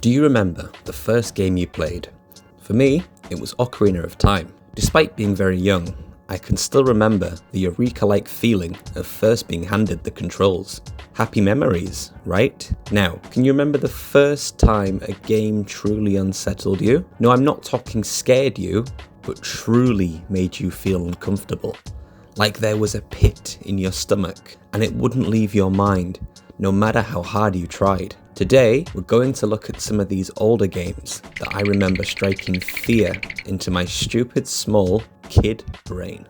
Do you remember the first game you played? For me, it was Ocarina of Time. Despite being very young, I can still remember the Eureka-like feeling of first being handed the controls. Happy memories, right? Now, can you remember the first time a game truly unsettled you? No, I'm not talking scared you, but truly made you feel uncomfortable. Like there was a pit in your stomach, and it wouldn't leave your mind, no matter how hard you tried. Today, we're going to look at some of these older games that I remember striking fear into my stupid, small kid brain.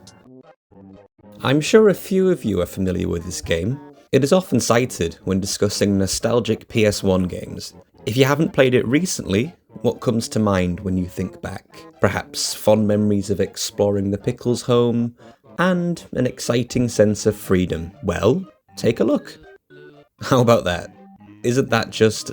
I'm sure a few of you are familiar with this game. It is often cited when discussing nostalgic PS1 games. If you haven't played it recently, what comes to mind when you think back? Perhaps fond memories of exploring the Pickles home, and an exciting sense of freedom. Well, take a look. How about that? Isn't that just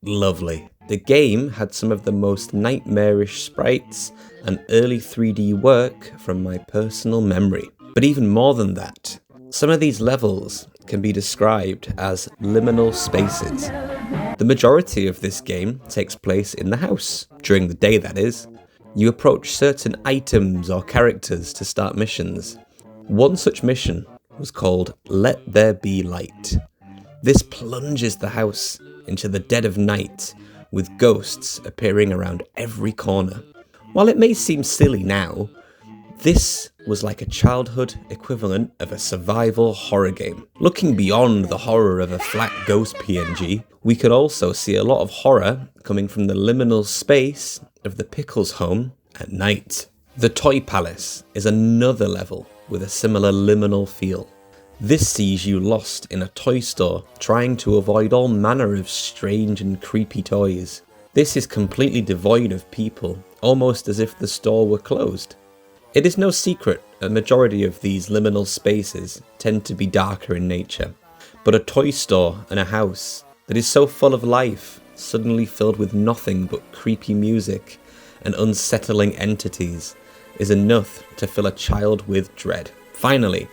lovely? The game had some of the most nightmarish sprites and early 3D work from my personal memory. But even more than that, some of these levels can be described as liminal spaces. The majority of this game takes place in the house, during the day that is. You approach certain items or characters to start missions. One such mission was called Let There Be Light. This plunges the house into the dead of night, with ghosts appearing around every corner. While it may seem silly now, this was like a childhood equivalent of a survival horror game. Looking beyond the horror of a flat ghost PNG, we could also see a lot of horror coming from the liminal space of the Pickles home at night. The Toy Palace is another level with a similar liminal feel. This sees you lost in a toy store, trying to avoid all manner of strange and creepy toys. This is completely devoid of people, almost as if the store were closed. It is no secret a majority of these liminal spaces tend to be darker in nature, but a toy store and a house that is so full of life, suddenly filled with nothing but creepy music and unsettling entities, is enough to fill a child with dread. Finally,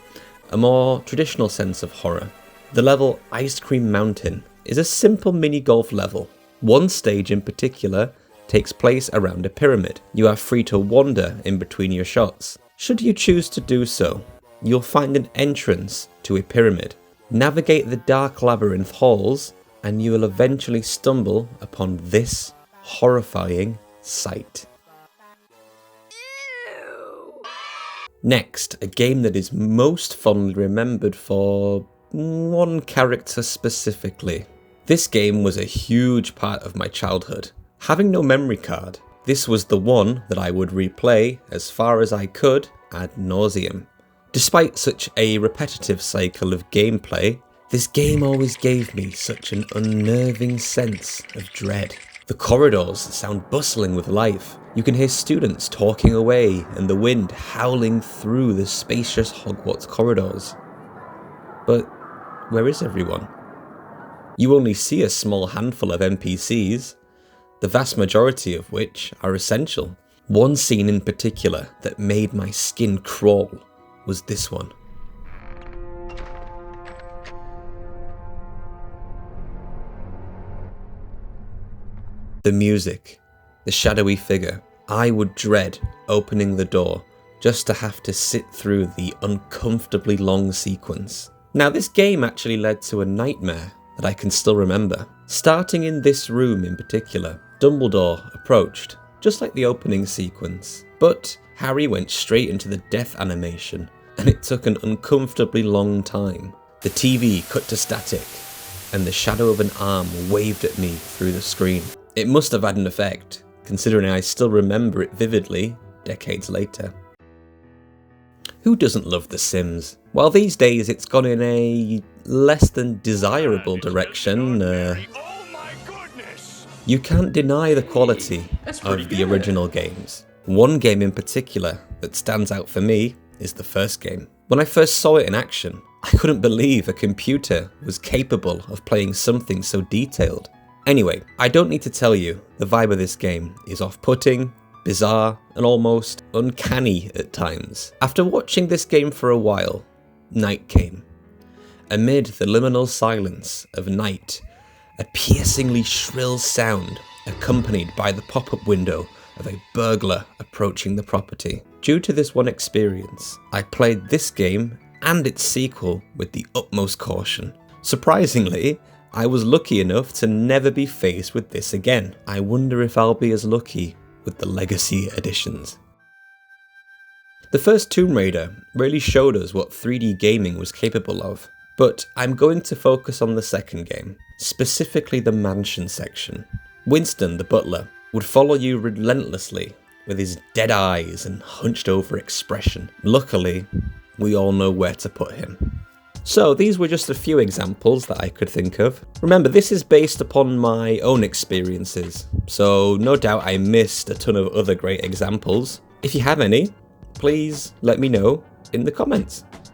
a more traditional sense of horror. The level Ice Cream Mountain is a simple mini-golf level. One stage in particular takes place around a pyramid. You are free to wander in between your shots. Should you choose to do so, you'll find an entrance to a pyramid. Navigate the dark labyrinth halls, and you will eventually stumble upon this horrifying sight. Next, a game that is most fondly remembered for one character specifically. This game was a huge part of my childhood. Having no memory card, this was the one that I would replay as far as I could ad nauseum. Despite such a repetitive cycle of gameplay, this game always gave me such an unnerving sense of dread. The corridors sound bustling with life. You can hear students talking away and the wind howling through the spacious Hogwarts corridors. But where is everyone? You only see a small handful of NPCs, the vast majority of which are essential. One scene in particular that made my skin crawl was this one. The music, the shadowy figure. I would dread opening the door just to have to sit through the uncomfortably long sequence. Now, this game actually led to a nightmare that I can still remember. Starting in this room in particular, Dumbledore approached, just like the opening sequence, but Harry went straight into the death animation, and it took an uncomfortably long time. The TV cut to static, and the shadow of an arm waved at me through the screen. It must have had an effect, considering I still remember it vividly decades later. Who doesn't love The Sims? While these days it's gone in a less than desirable direction, you can't deny the quality of the original games. One game in particular that stands out for me is the first game. When I first saw it in action, I couldn't believe a computer was capable of playing something so detailed. Anyway, I don't need to tell you, the vibe of this game is off-putting, bizarre, and almost uncanny at times. After watching this game for a while, night came. Amid the liminal silence of night, a piercingly shrill sound accompanied by the pop-up window of a burglar approaching the property. Due to this one experience, I played this game and its sequel with the utmost caution. Surprisingly, I was lucky enough to never be faced with this again. I wonder if I'll be as lucky with the Legacy editions. The first Tomb Raider really showed us what 3D gaming was capable of, but I'm going to focus on the second game, specifically the mansion section. Winston, the butler, would follow you relentlessly with his dead eyes and hunched over expression. Luckily, we all know where to put him. So these were just a few examples that I could think of. Remember, this is based upon my own experiences, so no doubt I missed a ton of other great examples. If you have any, please let me know in the comments.